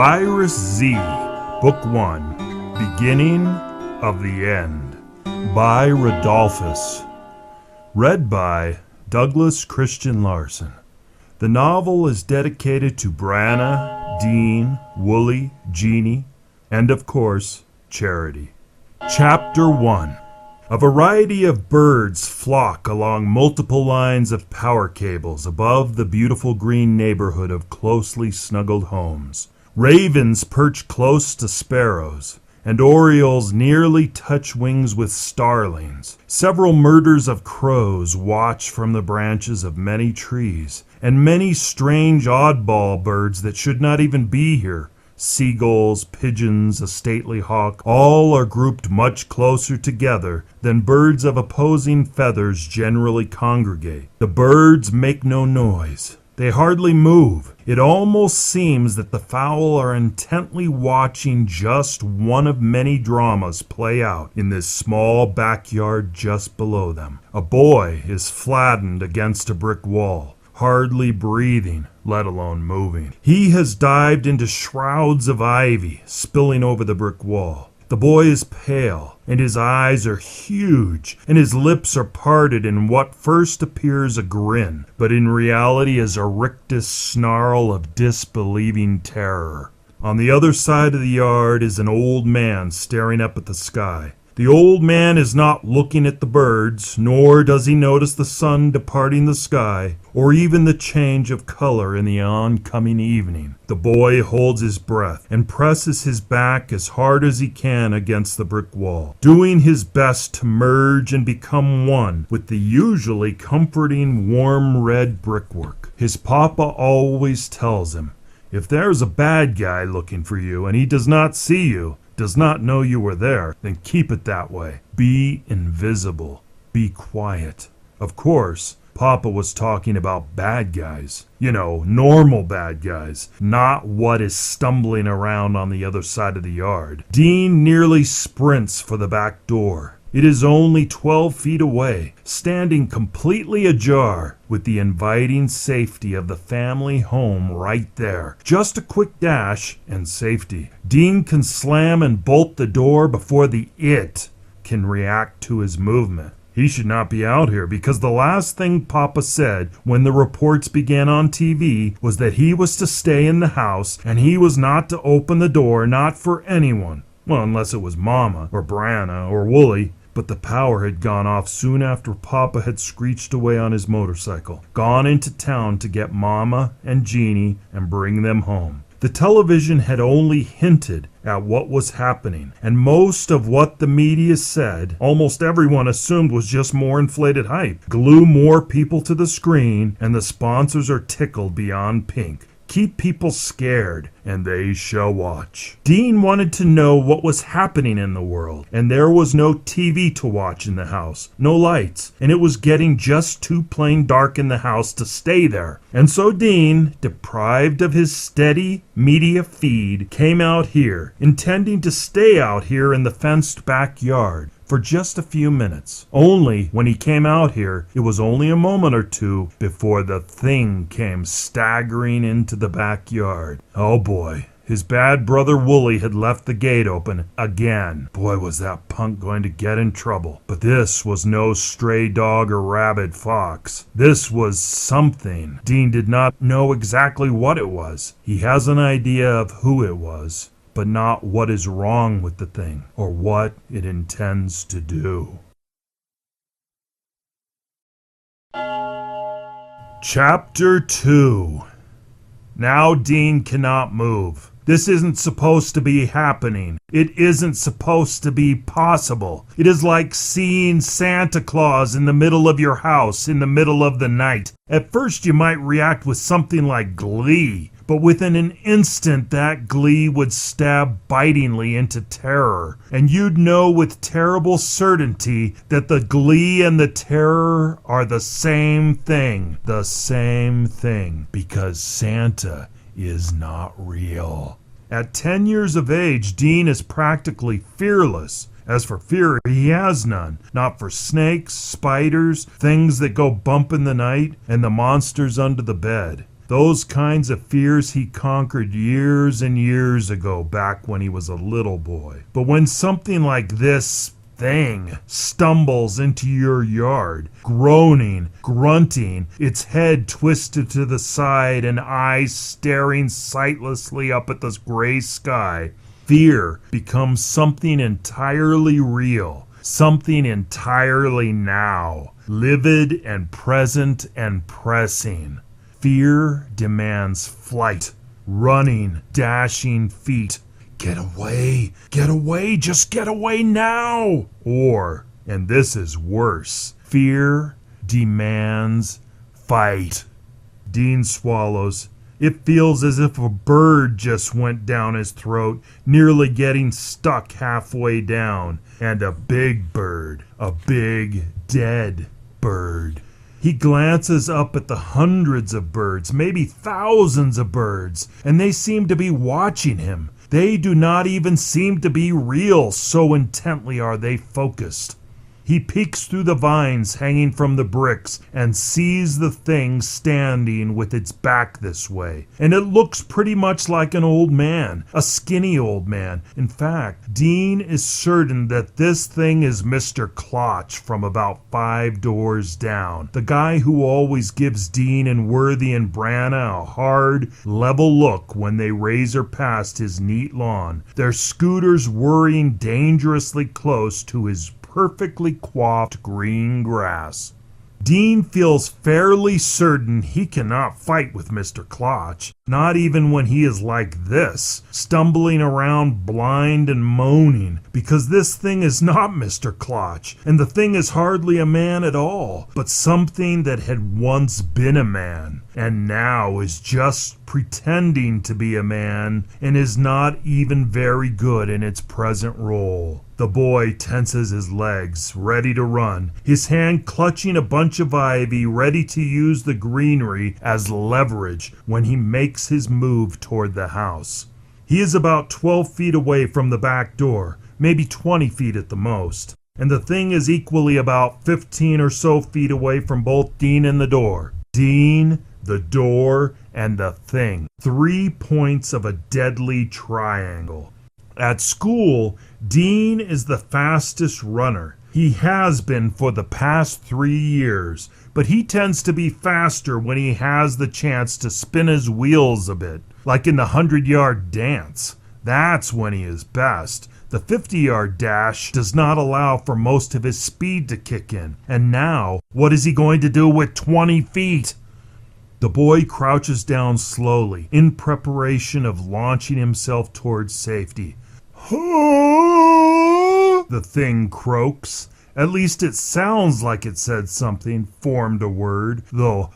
Virus Z, Book 1, Beginning of the End, by Rodolphus. Read by Douglas Christian Larson. The novel is dedicated to Branna, Dean, Wooly, Jeannie, and of course, Charity. Chapter 1. A variety of birds flock along multiple lines of power cables above the beautiful green neighborhood of closely snuggled homes. Ravens perch close to sparrows, and orioles nearly touch wings with starlings. Several murders of crows watch from the branches of many trees, and many strange oddball birds that should not even be here. Seagulls, pigeons, a stately hawk, all are grouped much closer together than birds of opposing feathers generally congregate. The birds make no noise. They hardly move. It almost seems that the fowl are intently watching just one of many dramas play out in this small backyard just below them. A boy is flattened against a brick wall, hardly breathing, let alone moving. He has dived into shrouds of ivy, spilling over the brick wall. The boy is pale, and his eyes are huge, and his lips are parted in what first appears a grin, but in reality is a rictus snarl of disbelieving terror. On the other side of the yard is an old man staring up at the sky. The old man is not looking at the birds, nor does he notice the sun departing the sky, or even the change of color in the oncoming evening. The boy holds his breath and presses his back as hard as he can against the brick wall, doing his best to merge and become one with the usually comforting warm red brickwork. His papa always tells him, if there's a bad guy looking for you and he does not see you, does not know you were there, then keep it that way. Be invisible. Be quiet. Of course, Papa was talking about bad guys. You know, normal bad guys, not what is stumbling around on the other side of the yard. Dean nearly sprints for the back door. It is only 12 feet away, standing completely ajar with the inviting safety of the family home right there. Just a quick dash and safety. Dean can slam and bolt the door before the it can react to his movement. He should not be out here because the last thing Papa said when the reports began on TV was that he was to stay in the house and he was not to open the door, not for anyone. Well, unless it was Mama or Branna or Wooly. But the power had gone off soon after Papa had screeched away on his motorcycle, gone into town to get Mama and Jeannie and bring them home. The television had only hinted at what was happening, and most of what the media said, almost everyone assumed was just more inflated hype. Glue more people to the screen, and the sponsors are tickled beyond pink. Keep people scared, and they shall watch. Dean wanted to know what was happening in the world, and there was no TV to watch in the house, no lights, and it was getting just too plain dark in the house to stay there. And so Dean, deprived of his steady media feed, came out here, intending to stay out here in the fenced backyard for just a few minutes. Only when he came out here, it was only a moment or two before the thing came staggering into the backyard. Oh boy, his bad brother Wooly had left the gate open again. Boy, was that punk going to get in trouble. But this was no stray dog or rabid fox. This was something. Dean did not know exactly what it was. He has an idea of who it was, but not what is wrong with the thing or what it intends to do. Chapter 2. Now Dean cannot move. This isn't supposed to be happening. It isn't supposed to be possible. It is like seeing Santa Claus in the middle of your house in the middle of the night. At first you might react with something like glee, but within an instant that glee would stab bitingly into terror, and you'd know with terrible certainty that the glee and the terror are the same thing, because Santa is not real. At 10 years of age, Dean is practically fearless. As for fear, he has none. Not for snakes, spiders, things that go bump in the night, and the monsters under the bed. Those kinds of fears he conquered years and years ago, back when he was a little boy. But when something like this thing stumbles into your yard, groaning, grunting, its head twisted to the side and eyes staring sightlessly up at the gray sky, fear becomes something entirely real, something entirely now, livid and present and pressing. Fear demands flight, running, dashing feet. Get away, just get away now. Or, and this is worse, fear demands fight. Dean swallows. It feels as if a bird just went down his throat, nearly getting stuck halfway down. And a big bird, a big dead bird. He glances up at the hundreds of birds, maybe thousands of birds, and they seem to be watching him. They do not even seem to be real, so intently are they focused. He peeks through the vines hanging from the bricks and sees the thing standing with its back this way. And it looks pretty much like an old man, a skinny old man. In fact, Dean is certain that this thing is Mr. Klotch from about 5 doors down, the guy who always gives Dean and Worthy and Branna a hard, level look when they razor past his neat lawn, their scooters whirring dangerously close to his perfectly coiffed green grass. Dean feels fairly certain he cannot fight with Mr. Klotch, not even when he is like this, stumbling around blind and moaning, because this thing is not Mr. Klotch, and the thing is hardly a man at all, but something that had once been a man, and now is just pretending to be a man, and is not even very good in its present role. The boy tenses his legs, ready to run, his hand clutching a bunch of ivy, ready to use the greenery as leverage when he makes his move toward the house. He is about 12 feet away from the back door, maybe 20 feet at the most, and the thing is equally about 15 or so feet away from both Dean and the door. Dean, the door, and the thing. 3 points of a deadly triangle. At school, Dean is the fastest runner. He has been for the past 3 years, but he tends to be faster when he has the chance to spin his wheels a bit, like in the 100-yard dance. That's when he is best. The 50-yard dash does not allow for most of his speed to kick in. And now, what is he going to do with 20 feet? The boy crouches down slowly, in preparation of launching himself towards safety. The thing croaks. At least it sounds like it said something, formed a word, though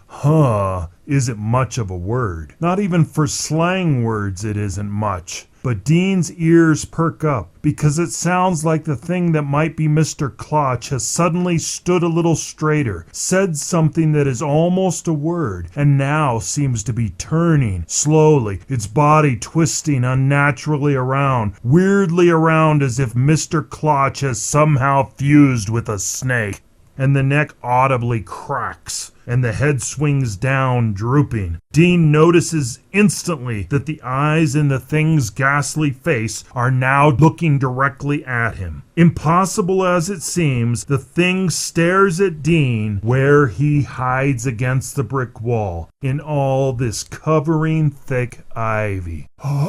isn't much of a word. Not even for slang words it isn't much. But Dean's ears perk up, because it sounds like the thing that might be Mr. Klotch has suddenly stood a little straighter, said something that is almost a word, and now seems to be turning, slowly, its body twisting unnaturally around, weirdly around as if Mr. Klotch has somehow fused with a snake. And the neck audibly cracks, and the head swings down, drooping. Dean notices instantly that the eyes in the thing's ghastly face are now looking directly at him. Impossible as it seems, the thing stares at Dean where he hides against the brick wall, in all this covering thick ivy. "Oh,"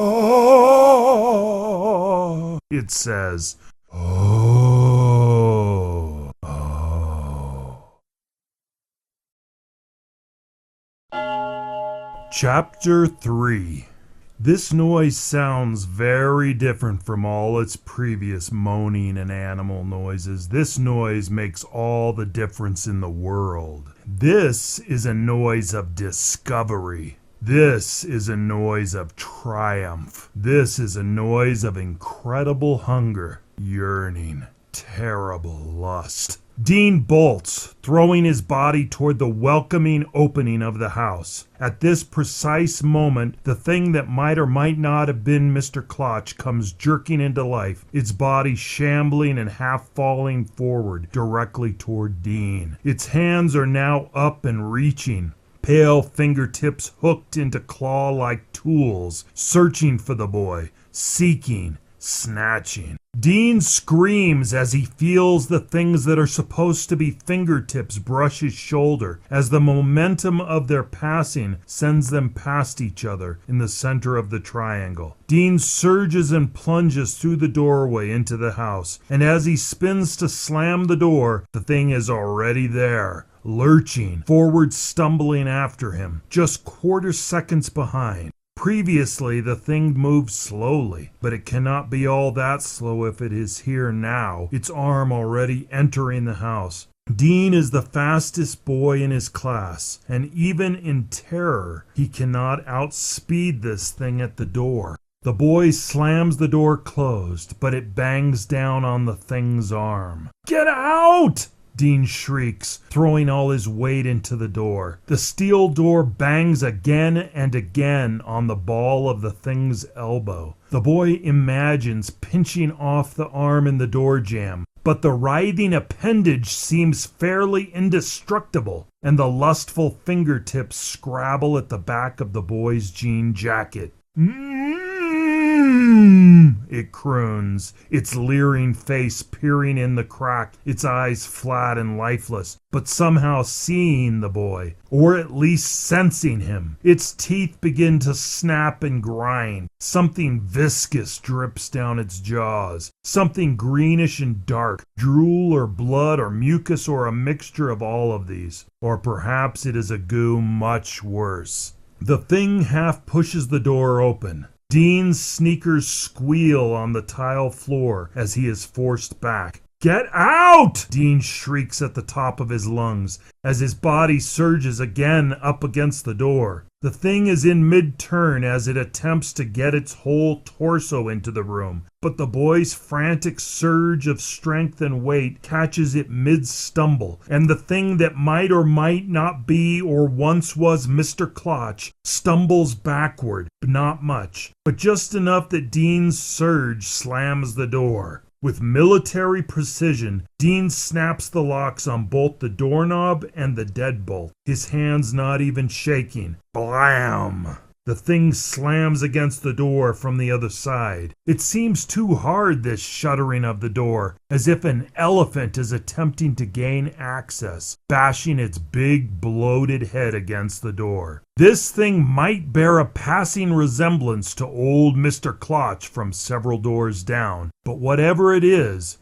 it says. "Oh." Chapter 3. This noise sounds very different from all its previous moaning and animal noises. This noise makes all the difference in the world. This is a noise of discovery. This is a noise of triumph. This is a noise of incredible hunger, yearning, terrible lust. Dean bolts, throwing his body toward the welcoming opening of the house. At this precise moment, the thing that might or might not have been Mr. Klotch comes jerking into life, its body shambling and half falling forward directly toward Dean. Its hands are now up and reaching. pale fingertips hooked into claw-like tools, searching for the boy, seeking, snatching. Dean screams as he feels the things that are supposed to be fingertips brush his shoulder, as the momentum of their passing sends them past each other in the center of the triangle. Dean surges and plunges through the doorway into the house, and as he spins to slam the door, the thing is already there, lurching, forward stumbling after him, just quarter seconds behind. Previously, the thing moved slowly, but it cannot be all that slow if it is here now, its arm already entering the house. Dean is the fastest boy in his class, and even in terror, he cannot outspeed this thing at the door. The boy slams the door closed, but it bangs down on the thing's arm. "Get out!" Dean shrieks, throwing all his weight into the door. The steel door bangs again and again on the ball of the thing's elbow. The boy imagines pinching off the arm in the door jamb, but the writhing appendage seems fairly indestructible, and the lustful fingertips scrabble at the back of the boy's jean jacket. It croons, its leering face peering in the crack, its eyes flat and lifeless, but somehow seeing the boy, or at least sensing him. Its teeth begin to snap and grind. Something viscous drips down its jaws, something greenish and dark, drool or blood or mucus or a mixture of all of these. Or perhaps it is a goo much worse. The thing half pushes the door open. Dean's sneakers squeal on the tile floor as he is forced back. "Get out!" Dean shrieks at the top of his lungs as his body surges again up against the door. The thing is in mid-turn as it attempts to get its whole torso into the room, but the boy's frantic surge of strength and weight catches it mid-stumble, and the thing that might or might not be or once was Mr. Klotch stumbles backward, not much, but just enough that Dean's surge slams the door. With military precision, Dean snaps the locks on both the doorknob and the deadbolt, his hands not even shaking. Blam! The thing slams against the door from the other side. It seems too hard, this shuttering of the door, as if an elephant is attempting to gain access, bashing its big, bloated head against the door. This thing might bear a passing resemblance to old Mr. Klotch from several doors down, but whatever it is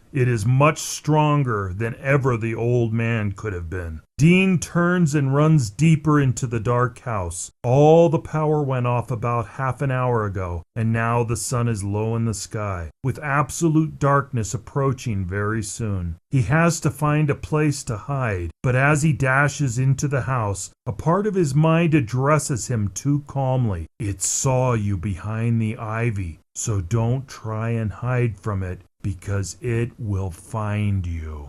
much stronger than ever the old man could have been. Dean turns and runs deeper into the dark house. All the power went off about half an hour ago, and now the sun is low in the sky, with absolute darkness approaching very soon. He has to find a place to hide, but as he dashes into the house, a part of his mind addresses him too calmly. "It saw you behind the ivy, so don't try and hide from it, because it will find you."